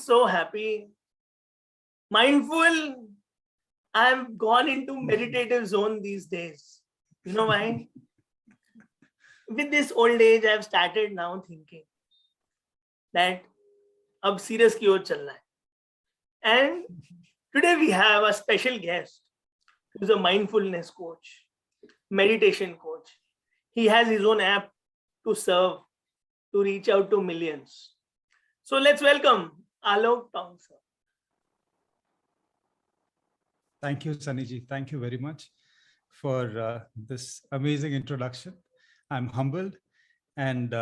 so happy. Mindful. I've gone into meditative zone these days. You know why? With this old age, I've started now thinking that अब serious की ओर चलना है. And today we have a special guest who's a mindfulness coach, meditation coach. He has his own app to serve, to reach out to millions. So let's welcome Alok Taunk, sir. Thank you, Sunnyji. Thank you very much for this amazing introduction. I'm humbled, and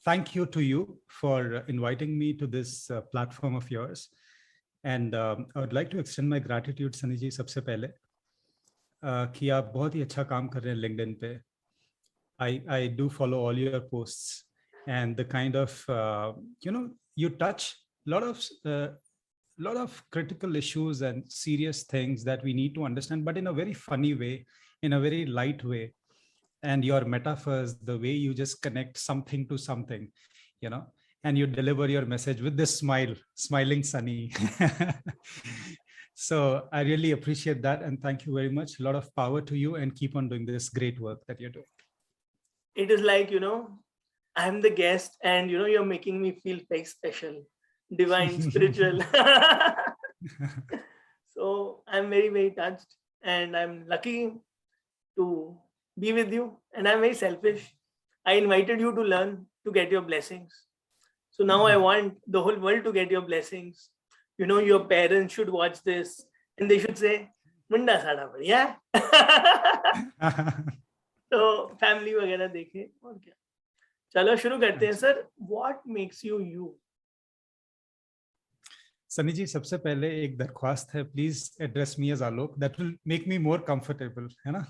thank you to you for inviting me to this platform of yours. And I would like to extend my gratitude, Sunnyji, सबसे पहले कि आप बहुत ही अच्छा काम कर रहे हैं LinkedIn पे. I do follow all your posts, and the kind of you touch a lot of critical issues and serious things that we need to understand, but in a very funny way, in a very light way. And your metaphors, the way you just connect something to something, and you deliver your message with this smile, smiling Sunny. So I really appreciate that. And thank you very much. A lot of power to you, and keep on doing this great work that you're doing. It is like, I'm the guest, and, you're making me feel very special, divine, spiritual. So I'm very, very touched, and I'm lucky to be with you. And I'm very selfish. I invited you to learn, to get your blessings. So now I want the whole world to get your blessings. Your parents should watch this and they should say, Munda sada badhiya. So family वगैरह देखे और क्या. चलो शुरू करते हैं sir. What makes you you? Sunny ji, सबसे पहले एक दरख्वास्त है, please address me as Alok. That will make me more comfortable, है ना?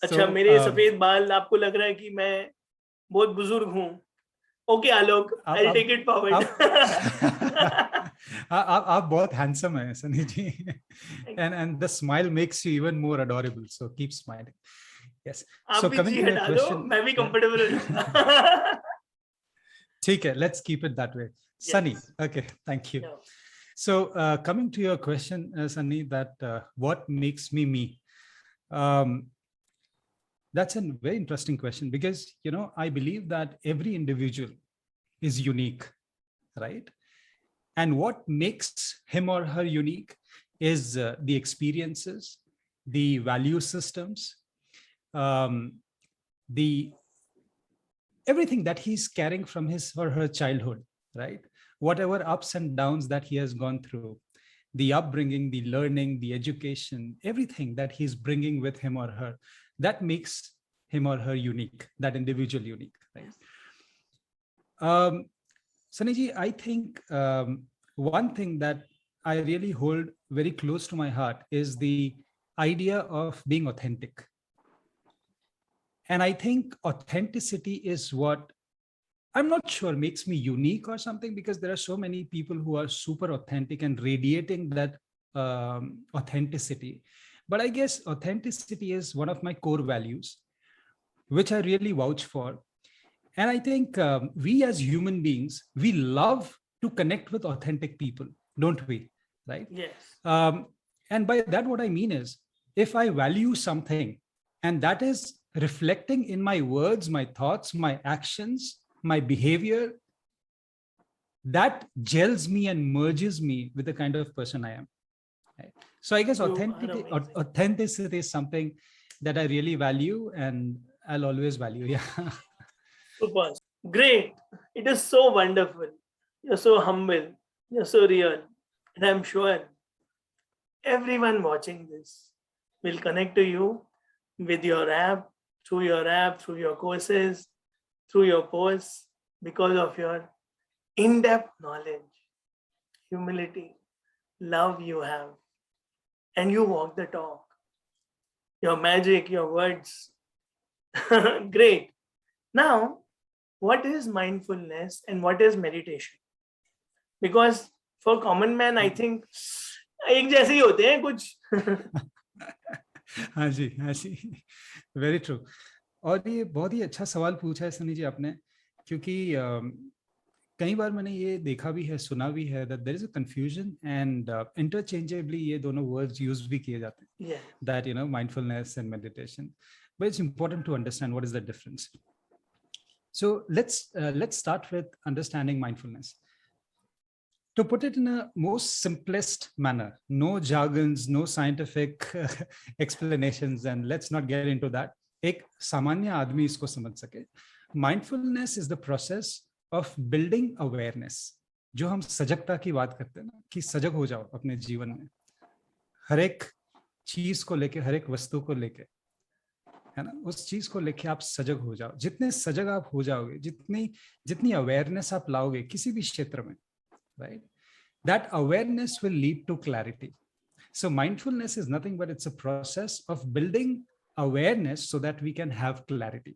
अच्छा, मेरे सफेद बाल आपको लग रहा है कि मैं बहुत बुजुर्ग हूँ. Okay Alok, I will take it forward. आप बहुत हैंडसम हैं सनी जी, and the smile makes you even more adorable, so keep smiling. Yes. So coming to your question, मैं भी comfortable हो जाऊंगा. ठीक है, let's keep it that way. Yes. Sunny, okay, thank you. Yeah. So coming to your question, Sunny, that what makes me me? That's a very interesting question, because I believe that every individual is unique, right? And what makes him or her unique is the experiences, the value systems, the everything that he's carrying from his or her childhood, right? Whatever ups and downs that he has gone through, the upbringing, the learning, the education, everything that he's bringing with him or her, that makes him or her unique, that individual unique, right? Sunny ji, I think one thing that I really hold very close to my heart is the idea of being authentic. And I think authenticity is what, I'm not sure, makes me unique or something, because there are so many people who are super authentic and radiating that authenticity. But I guess authenticity is one of my core values, which I really vouch for. And I think we as human beings, we love to connect with authentic people, don't we? Right? Yes. And by that, what I mean is, if I value something and that is reflecting in my words, my thoughts, my actions, my behavior, that gels me and merges me with the kind of person I am. Right? So I guess authenticity is something that I really value, and I'll always value. Yeah. Super. Great. It is so wonderful. You're so humble. You're so real. And I'm sure everyone watching this will connect to you with your app, through your courses, through your posts, because of your in-depth knowledge, humility, love you have. And you walk the talk. Your magic, your words. Great. Now, what is mindfulness and what is meditation? Because for common man, I think एक जैसे ही होते हैं कुछ. हाँ जी, very true. और ये बहुत ही अच्छा सवाल पूछा है सनी जी आपने, क्योंकि कई बार मैंने ये देखा भी है, सुना भी है, that there is a confusion and interchangeably ये दोनों words use भी किए जाते हैं, Yeah. that mindfulness and meditation, but it's important to understand what is the difference. So let's start with understanding mindfulness. To put it in a most simplest manner, no jargons, no scientific explanations, and let's not get into that. एक सामान्य आदमी इसको समझ सके, mindfulness is the process of building awareness. जो हम सजगता की बात करते हैं ना, कि सजग हो जाओ अपने जीवन में, हर एक चीज को लेके, हर एक वस्तु को लेके, है ना, उस चीज को लेके आप सजग हो जाओ. जितने सजग आप हो जाओगे, जितनी अवेयरनेस आप लाओगे किसी भी क्षेत्र में, right, that awareness will lead to clarity. So mindfulness is nothing but it's a process of building awareness so that we can have clarity.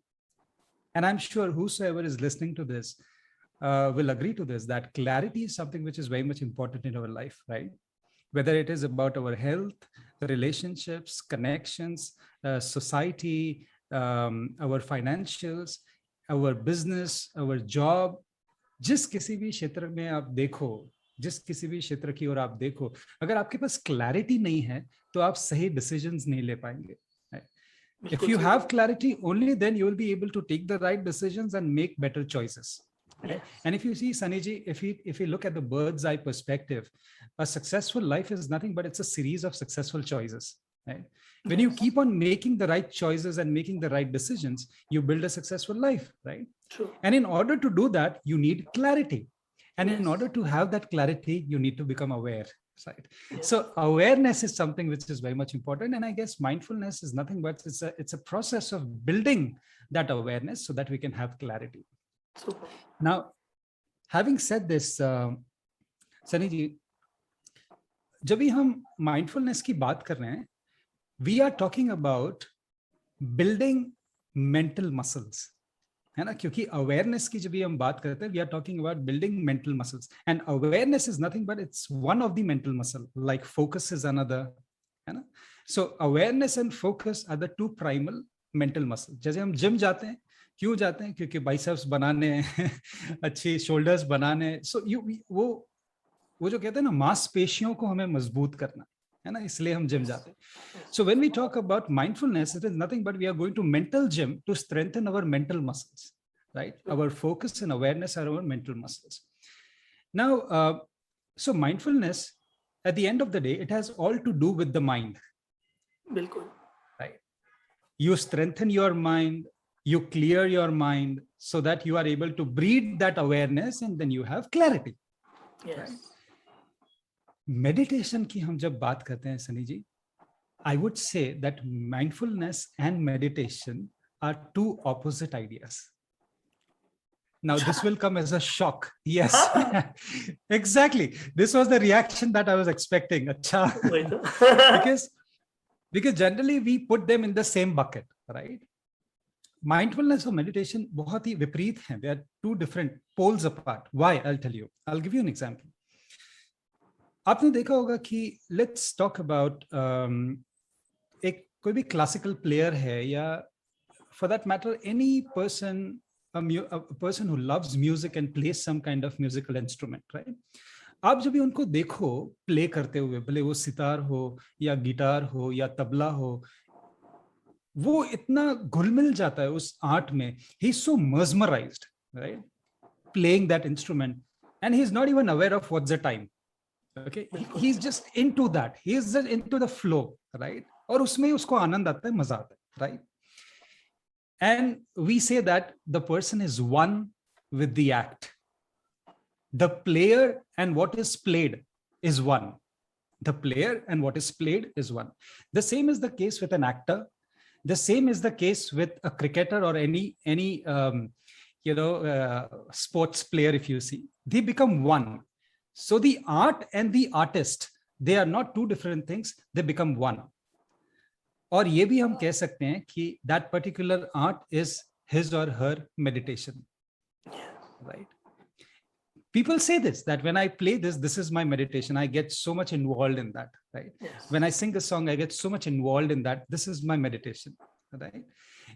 And I'm sure whosoever is listening to this will agree to this, that clarity is something which is very much important in our life, right? Whether it is about our health, relationships, connections, society, our financials, our business, our job, जिस किसी भी क्षेत्र में आप देखो, जिस किसी भी क्षेत्र की ओर आप देखो, अगर आपके पास क्लैरिटी नहीं है तो आप सही डिसीजंस नहीं ले पाएंगे. If you have clarity, only then you will be able to take the right decisions and make better choices. Right? Yes. And if you see, Sunnyji, if you look at the bird's eye perspective, a successful life is nothing but it's a series of successful choices. Right? When you keep on making the right choices and making the right decisions, you build a successful life, right? True. And in order to do that, you need clarity. And in order to have that clarity, you need to become aware. Right. So awareness is something which is very much important, and I guess mindfulness is nothing but it's a process of building that awareness so that we can have clarity. Super. Now, having said this, Sunny ji, जब भी हम mindfulness की बात कर रहे हैं, we are talking about building mental muscles. है ना, क्योंकि अवेयरनेस की जब भी हम बात करते हैं, we are talking about building mental muscles, and awareness is nothing but it's one of the mental muscle, like focus is another, है ना. So awareness and focus are the two primal mental muscle. जैसे हम gym जाते हैं, क्यों जाते हैं? क्योंकि बाइसेप्स बनाने अच्छी शोल्डर्स बनाने, सो वो जो कहते हैं ना, मांसपेशियों को हमें मजबूत करना है ना, इसलिए हम जिम जाते हैं. So when we talk about mindfulness, it is nothing but we are going to mental gym to strengthen our mental muscles, right? Our focus and awareness are our mental muscles. Now, so mindfulness, at the end of the day, it has all to do with the mind. Bilkul. Right? You strengthen your mind, you clear your mind so that you are able to breed that awareness, and then you have clarity. Yes. Right? Meditation की हम जब बात करते हैं सनी जी, I would say that mindfulness and meditation are two opposite ideas. Now this will come as a shock. Yes, exactly. This was the reaction that I was expecting. because generally we put them in the same bucket, right? Mindfulness और meditation बहुत ही विपरीत हैं. They are two different poles apart. Why? I'll tell you. I'll give you an example. आपने देखा होगा कि let's talk about एक कोई भी क्लासिकल प्लेयर है, या for that matter any person, a person who loves music and plays some kind of musical instrument, right? आप जब भी उनको देखो प्ले करते हुए, भले वो सितार हो या गिटार हो या तबला हो, वो इतना घुल-मिल जाता है उस आर्ट में. he is so mesmerized, right, playing that instrument, and he is not even aware of what's the time. Okay, he's just into that, he is just into the flow, right? और उसमें उसको आनंद आता है, मजा आता है, right? And we say that the person is one with the act. The player and what is played is one. The player and what is played is one. The same is the case with an actor. The same is the case with a cricketer or any sports player. If you see, they become one. So the art and the artist, they are not two different things, they become one. और ये भी हम कह सकते हैं कि that particular art is his or her meditation, right? People say this, that when I play this is my meditation. I get so much involved in that, right? Yes. When I sing a song, I get so much involved in that. This is my meditation, right?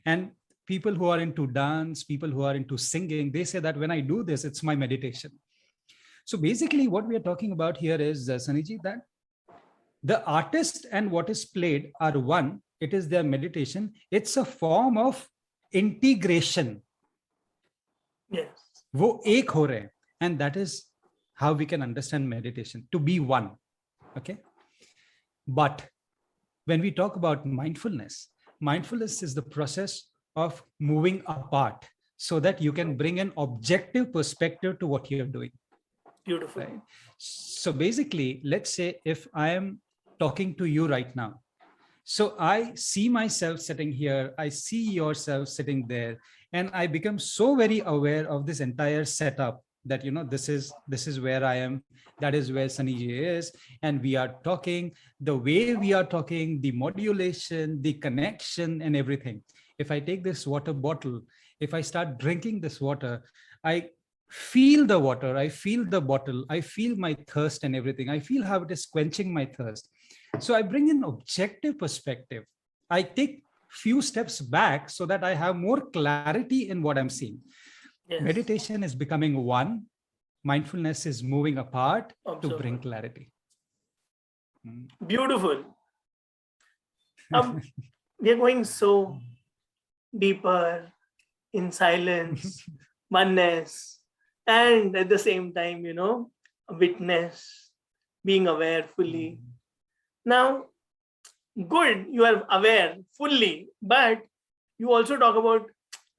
And people who are into dance, people who are into singing, they say that when I do this, it's my meditation. So basically what we are talking about here is, Saniji, that the artist and what is played are one. It is their meditation. It's a form of integration. Yes. वो एक हो रहे हैं. And that is how we can understand meditation, to be one. Okay. But when we talk about mindfulness, mindfulness is the process of moving apart so that you can bring an objective perspective to what you're doing. Beautiful. Right? So basically, let's say if I am talking to you right now, so I see myself sitting here, I see yourself sitting there, and I become so very aware of this entire setup that, this is where I am, that is where Saniji is, and we are talking, the way we are talking, the modulation, the connection, and everything. If I take this water bottle, if I start drinking this water, I feel the water, I feel the bottle, I feel my thirst and everything. I feel how it is quenching my thirst. So I bring an objective perspective. I take few steps back so that I have more clarity in what I'm seeing. Yes. Meditation is becoming one. Mindfulness is moving apart to bring Observer. clarity. Beautiful. We are going so deeper in silence, oneness, and at the same time, witness, being aware fully. Now, good, you are aware fully, but you also talk about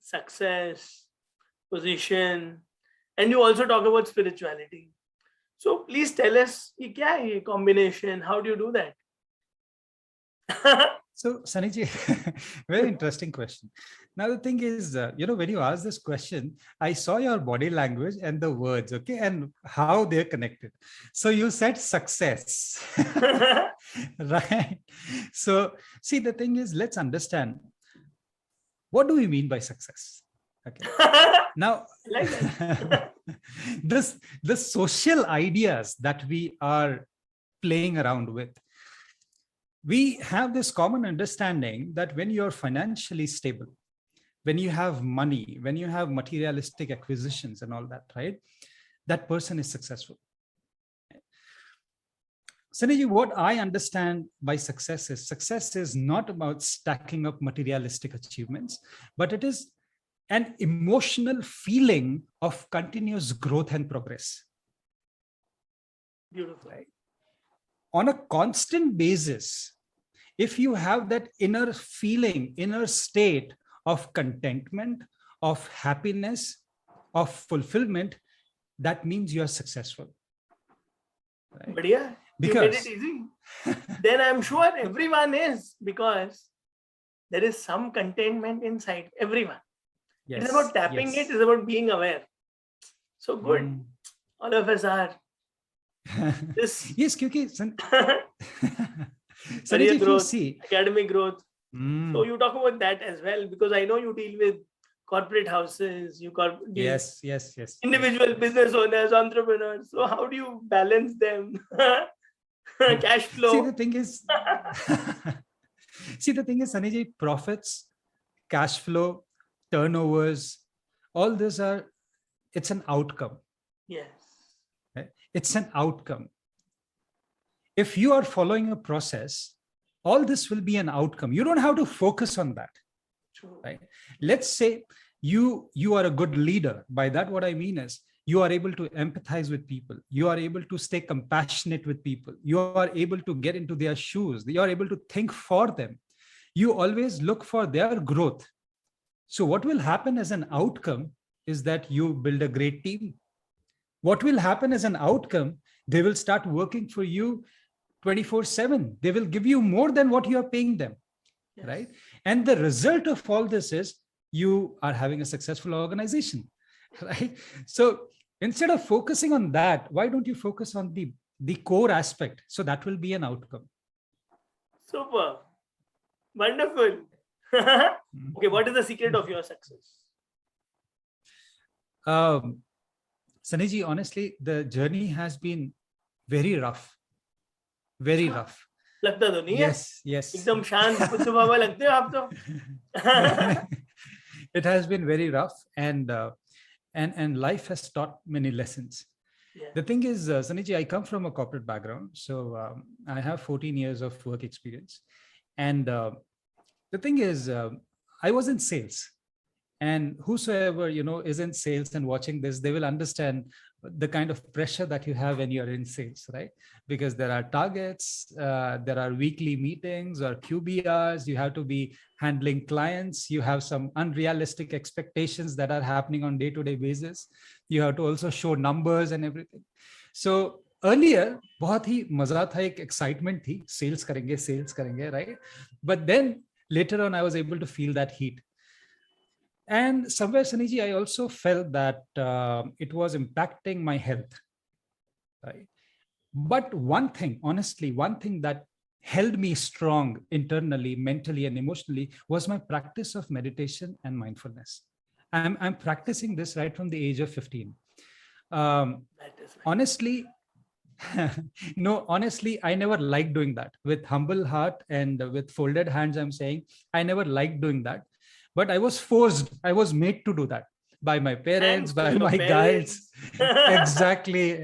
success, position, and you also talk about spirituality. So please tell us, ये क्या है ये combination? How do you do that? So, Saniji, very interesting question. Now, the thing is, when you ask this question, I saw your body language and the words, okay, and how they're connected. So you said success, right? So, see, the thing is, let's understand, what do we mean by success? Okay. Now, Like that. the social ideas that we are playing around with, we have this common understanding that when you're financially stable, when you have money, when you have materialistic acquisitions and all that, right, that person is successful. Saniji, what I understand by success is not about stacking up materialistic achievements, but it is an emotional feeling of continuous growth and progress. Beautiful. Right? On a constant basis, if you have that inner feeling, inner state of contentment, of happiness, of fulfillment, that means you are successful. Right? But yeah, you made it easy. Then I'm sure everyone is, because there is some contentment inside everyone. Yes, it's about tapping it, it's about being aware. So good. All of us are. Yes, because career if growth, you see academic growth. So you talk about that as well, because I know you deal with corporate houses, you deal yes, individual business owners, entrepreneurs. So how do you balance them? Cash flow. See, the thing is, Saniji, profits, cash flow, turnovers, all these it's an outcome. Yes. Right? It's an outcome. If you are following a process, all this will be an outcome. You don't have to focus on that. True. Right? Let's say you are a good leader. By that, what I mean is, you are able to empathize with people. You are able to stay compassionate with people. You are able to get into their shoes. You are able to think for them. You always look for their growth. So what will happen as an outcome is that you build a great team. What will happen as an outcome, they will start working for you 24/7. They will give you more than what you are paying them. Yes. Right? And the result of all this is you are having a successful organization. Right? So instead of focusing on that, why don't you focus on the core aspect? So that will be an outcome. Super. Wonderful. Okay, what is the secret of your success? Saniji, honestly, the journey has been very rough. Very rough. लगता तो नहीं है? Yes. एकदम शांत बुद्ध बाबा लगते हो आप तो. It has been very rough, and life has taught many lessons. Yeah. The thing is, Saniji, I come from a corporate background. So I have 14 years of work experience. And the thing is, I was in sales. And whosoever, is in sales and watching this, they will understand the kind of pressure that you have when you're in sales, right? Because there are targets, there are weekly meetings or QBRs, you have to be handling clients, you have some unrealistic expectations that are happening on day-to-day basis, you have to also show numbers and everything. So earlier बहुत ही मजा था, एक excitement थी, sales करेंगे, right? But then later on I was able to feel that heat. And somewhere, Saniji, I also felt that it was impacting my health. Right? But one thing, honestly, one thing that held me strong internally, mentally, and emotionally was my practice of meditation and mindfulness. I'm practicing this right from the age of 15. Honestly, no, honestly, I never liked doing that. With humble heart and with folded hands, I'm saying I never liked doing that. But I was forced, I was made to do that by my parents, Thanks to by your my guides. parents.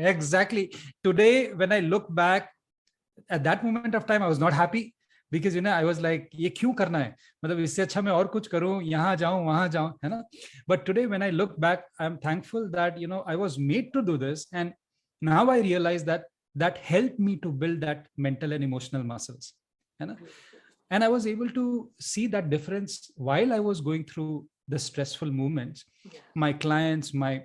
Exactly. Today, when I look back, at that moment of time, I was not happy because I was like, ये क्यों करना है? मतलब इससे अच्छा मैं और कुछ करूं, यहाँ जाऊं, वहां जाऊं, है ना? But today, when I look back, I'm thankful that I was made to do this, and now I realize that helped me to build that mental and emotional muscles, है ना? And I was able to see that difference while I was going through the stressful moments. Yeah. My clients, my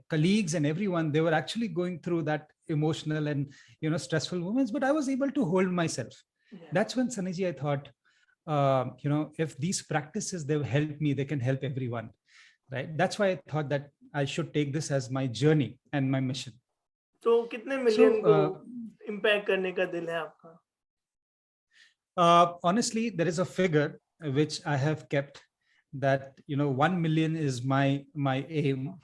colleagues and everyone, they were actually going through that emotional and stressful moments, but I was able to hold myself. Yeah. That's when, Saniji, I thought, if these practices, they've helped me, they can help everyone, right? That's why I thought that I should take this as my journey and my mission. So कितने million को impact करने का दिल है आपका? Honestly, there is a figure which I have kept, that 1 million is my aim.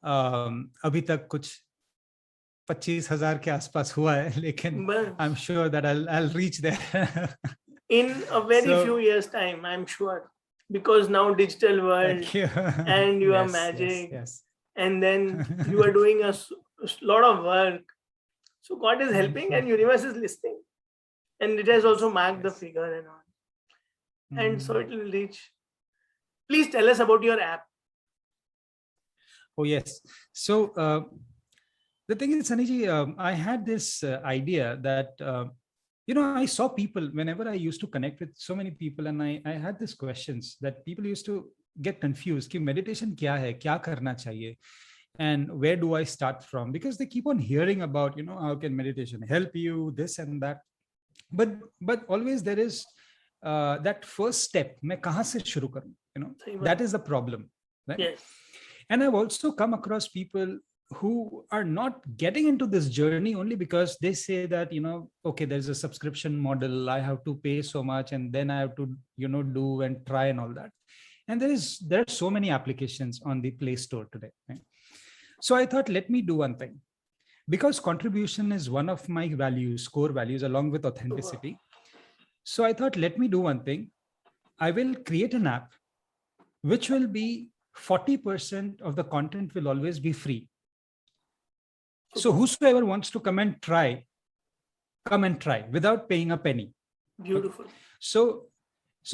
अभी तक कुछ 25,000 के आसपास हुआ है, लेकिन I'm sure that I'll reach there in a very few years time, I'm sure, because now digital world and you are magic, yes. And then you are doing a lot of work, so God is helping and universe is listening, and it has also marked the figure and all, and so it will reach. Please tell us about your app. Oh yes, so the thing is, Saniji, I had this idea that I saw people whenever I used to connect with so many people, and I had these questions that people used to get confused कि meditation क्या है, क्या करना चाहिए, and where do I start from, because they keep on hearing about how can meditation help you, this and that, but always there is that first step, मैं कहाँ से शुरू करूँ, that is the problem, right? Yes. And I've also come across people who are not getting into this journey only because they say that okay, there's a subscription model, I have to pay so much, and then I have to do and try and all that. And there are so many applications on the Play Store today, right? So I thought, let me do one thing, because contribution is one of my values, core values, along with authenticity. So I thought, let me do one thing. I will create an app which will be 40% of the content will always be free. So whosoever wants to come and try without paying a penny. Beautiful. So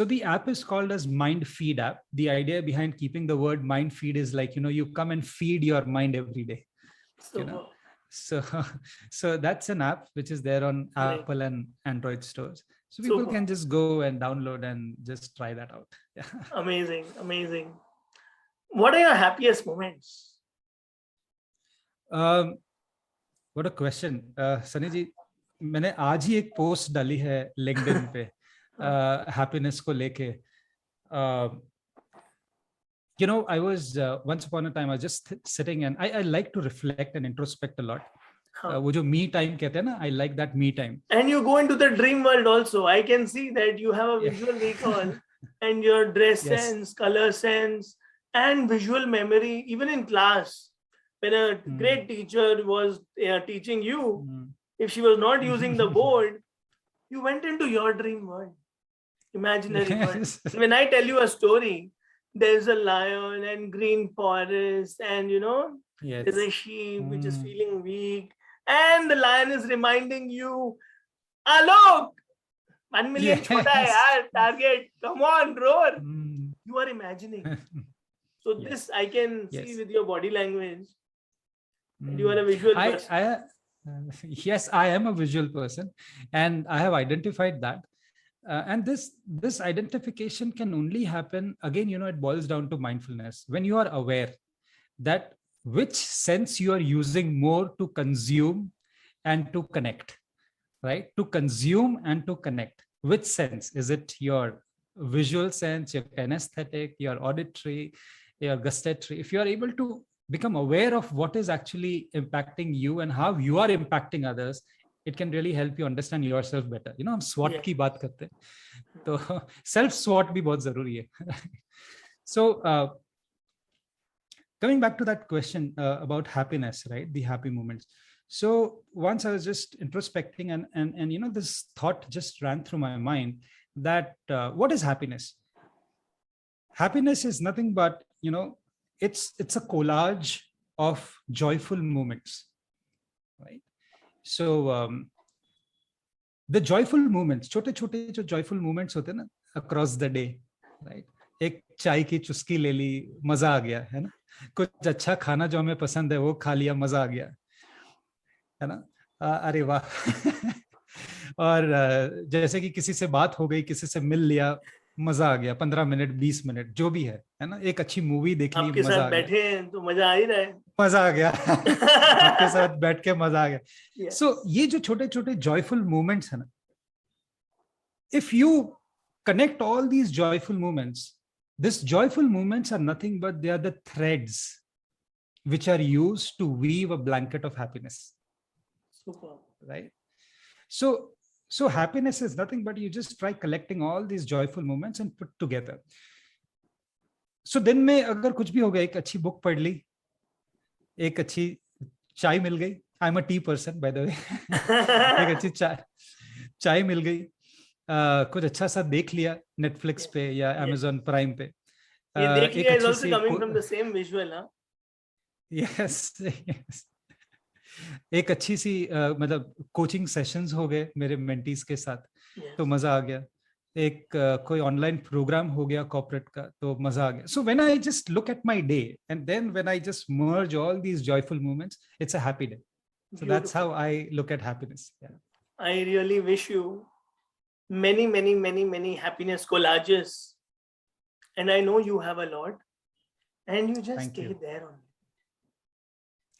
the app is called as Mind Feed app. The idea behind keeping the word mind feed is like, you come and feed your mind every day. So that's an app which is there on Apple and Android stores. So people can just go and download and just try that out. Yeah. Amazing. What are your happiest moments? What a question. Sunny ji, मैंने आज ही एक post डाली है LinkedIn पे happiness को लेके. I was once upon a time I was just sitting, and I like to reflect and introspect a lot. वो जो me time कहते हैं ना, I like that me time. And you go into the dream world also. I can see that you have a visual recall and your dress sense, color sense, and visual memory, even in class. When a great teacher was teaching you, if she was not using the board, you went into your dream world, imaginary world. When I tell you a story, there's a lion and green forest and There's a Yes. sheep which is feeling weak, and the lion is reminding you, Alok, 1 million chota hai Yes. yaar, target, come on, roar. Mm. You are imagining. So this Yes. I can see Yes. with your body language. And you are Mm. a visual person. Yes, I am a visual person, and I have identified that. And this identification can only happen again. It boils down to mindfulness. When you are aware that which sense you are using more to consume and to connect, right? To consume and to connect. Which sense? Is it your visual sense, your kinesthetic, your auditory, your gustatory? If you are able to become aware of what is actually impacting you and how you are impacting others, it can really help you understand yourself better. हम SWOT Yeah. की बात करते हैं, तो self SWOT भी बहुत जरूरी है. So coming back to that question about happiness, right? The happy moments. So once I was just introspecting, and this thought just ran through my mind that what is happiness? Happiness is nothing but it's a collage of joyful moments, right? So the joyful moments, छोटे छोटे जो joyful moments होते हैं ना across the day, right? एक चाय की चुस्की ले ली, मजा आ गया, है ना? कुछ अच्छा खाना जो हमें पसंद है वो खा लिया, मजा आ गया, है ना? अरे वाह. और जैसे कि किसी से बात हो गई, किसी से मिल लिया, मजा आ गया, 15 मिनट 20 मिनट जो भी है ना? एक अच्छी मूवी देख ली, आपके मजा साथ आ गया, बैठे हैं तो मजा आ ही रहा है. मजा आ गया. आपके साथ बैठ के मजा आ गया. Yeah. सो ये जो छोटे छोटे जॉयफुल मोमेंट्स है ना, if you connect all these joyful moments, these joyful moments are nothing but they are the threads which are used to weave a blanket of happiness. Super. Right? So happiness is nothing but you just try collecting all these joyful moments and put together. So दिन में अगर कुछ भी हो गया, एक अच्छी book पढ़ ली, एक अच्छी चाय मिल गई. I am a tea person by the way. एक अच्छी चाय मिल गई, कुछ अच्छा सा देख लिया नेटफ्लिक्स पे या अमेजोन प्राइम पे. ये देख एक लिया is अच्छी also सी coming from the same visual, huh? Yes. एक अच्छी सी मतलब कोचिंग सेशंस हो गए मेरे मेंटीज के साथ, तो Yes. मजा आ गया. एक कोई ऑनलाइन प्रोग्राम हो गया कॉर्पोरेट का, तो मजा आ गया. So when I just look at my day and then when I just merge all these joyful moments, it's a happy day. So that's how Beautiful. I look at happiness. Yeah. I really wish you many, many, many, many happiness collages. And I know you have a lot. And you just Thank stay you. there only.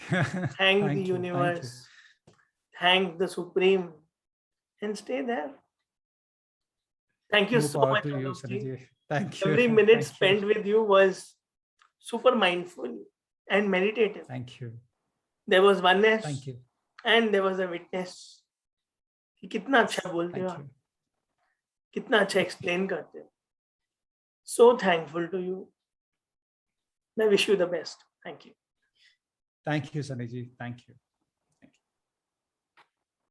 Thank the Thank you. Thank you. universe. Thank the Supreme. And stay there. Thank you More so power much, to you, Alokji. Sanjay. Thank you. Every minute Thank you. spent with you was super mindful and meditative. Thank you. There was oneness Thank you. and there was a witness. कि कितना अच्छा बोलते हो Thank आप, you. कितना अच्छा explain करते हो. So thankful to you. I wish you the best. Thank you. Thank you, Sanjay. Thank you.